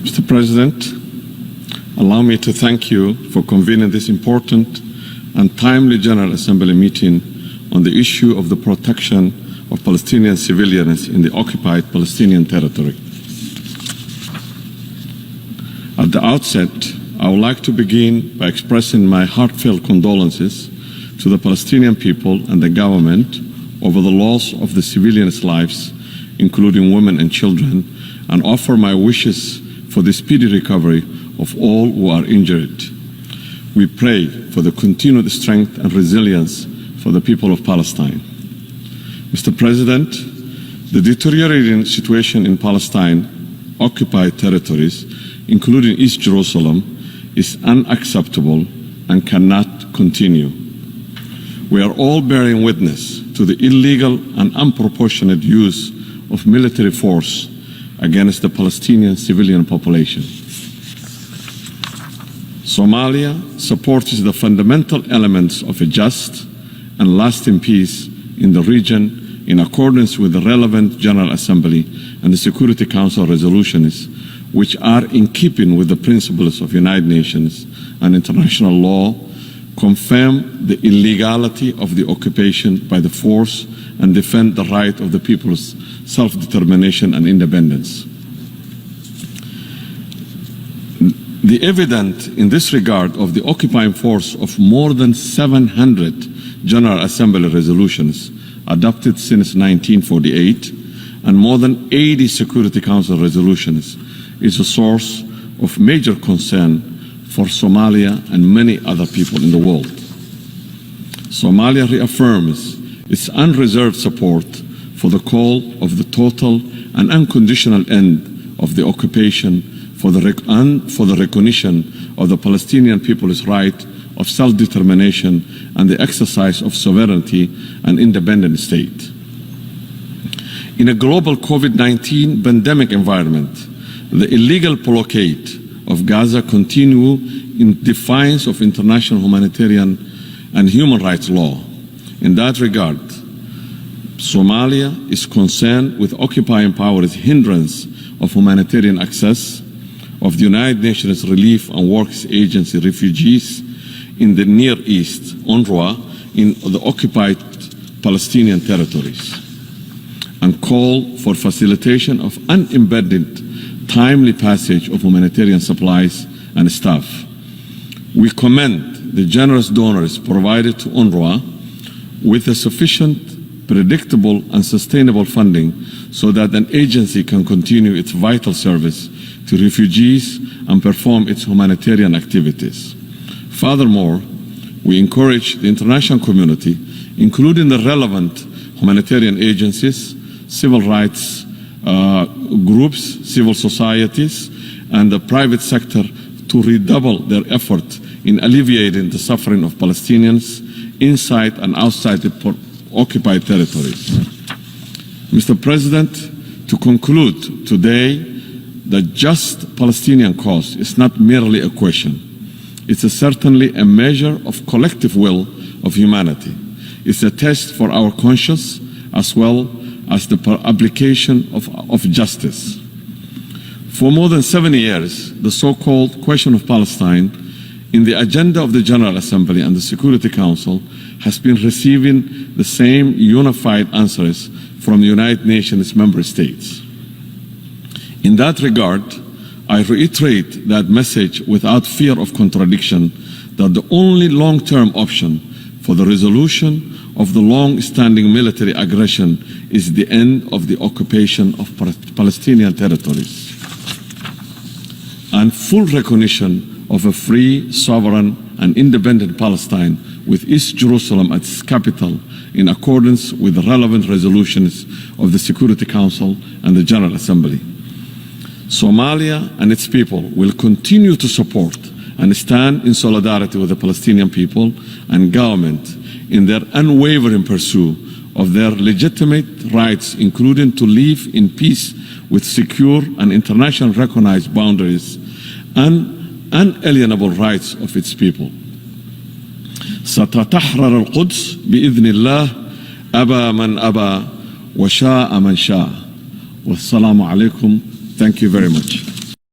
Mr. President, allow me to thank you for convening this important and timely General Assembly meeting on the issue of the protection of Palestinian civilians in the occupied Palestinian territory. At the outset, I would like to begin by expressing my heartfelt condolences to the Palestinian people and the government over the loss of the civilians' lives, including women and children, and offer my wishes for the speedy recovery of all who are injured. We pray for the continued strength and resilience for the people of Palestine. Mr. President, the deteriorating situation in Palestine occupied territories, including East Jerusalem, is unacceptable and cannot continue. We are all bearing witness to the illegal and unproportionate use of military force against the Palestinian civilian population. Somalia supports the fundamental elements of a just and lasting peace in the region in accordance with the relevant General Assembly and the Security Council resolutions, which are in keeping with the principles of United Nations and international law, confirm the illegality of the occupation by the force, and defend the right of the people's self-determination and independence. The evidence in this regard of the occupying force of more than 700 General Assembly resolutions adopted since 1948 and more than 80 Security Council resolutions is a source of major concern for Somalia and many other people in the world. Somalia reaffirms its unreserved support for the call of the total and unconditional end of the occupation for the recognition of the Palestinian people's right of self-determination and the exercise of sovereignty and independent state. In a global COVID-19 pandemic environment, the illegal blockade of Gaza continues in defiance of international humanitarian and human rights law. In that regard, Somalia is concerned with occupying power's hindrance of humanitarian access of the United Nations Relief and Works Agency refugees in the Near East, UNRWA, in the occupied Palestinian territories, and call for facilitation of unimpeded timely passage of humanitarian supplies and staff. We commend the generous donors provided to UNRWA with a sufficient, predictable and sustainable funding so that an agency can continue its vital service to refugees and perform its humanitarian activities. Furthermore, we encourage the international community, including the relevant humanitarian agencies, civil rights groups, civil societies, and the private sector to redouble their effort in alleviating the suffering of Palestinians inside and outside the occupied territories. Mr. President, to conclude today, the just Palestinian cause is not merely a question. It's certainly a measure of collective will of humanity. It's a test for our conscience as well as the application of justice. For more than 70 years, the so-called question of Palestine in the agenda of the General Assembly and the Security Council has been receiving the same unified answers from the United Nations member states. In that regard, I reiterate that message without fear of contradiction that the only long-term option for the resolution of the long-standing military aggression is the end of the occupation of Palestinian territories and full recognition of a free, sovereign, and independent Palestine with East Jerusalem as its capital in accordance with the relevant resolutions of the Security Council and the General Assembly. Somalia and its people will continue to support and stand in solidarity with the Palestinian people and government in their unwavering pursuit of their legitimate rights, including to live in peace with secure and internationally recognized boundaries and unalienable rights of its people. ستتحرر القدس بإذن الله أبى من أبى وشاء من شاء. والسلام عليكم. Thank you very much.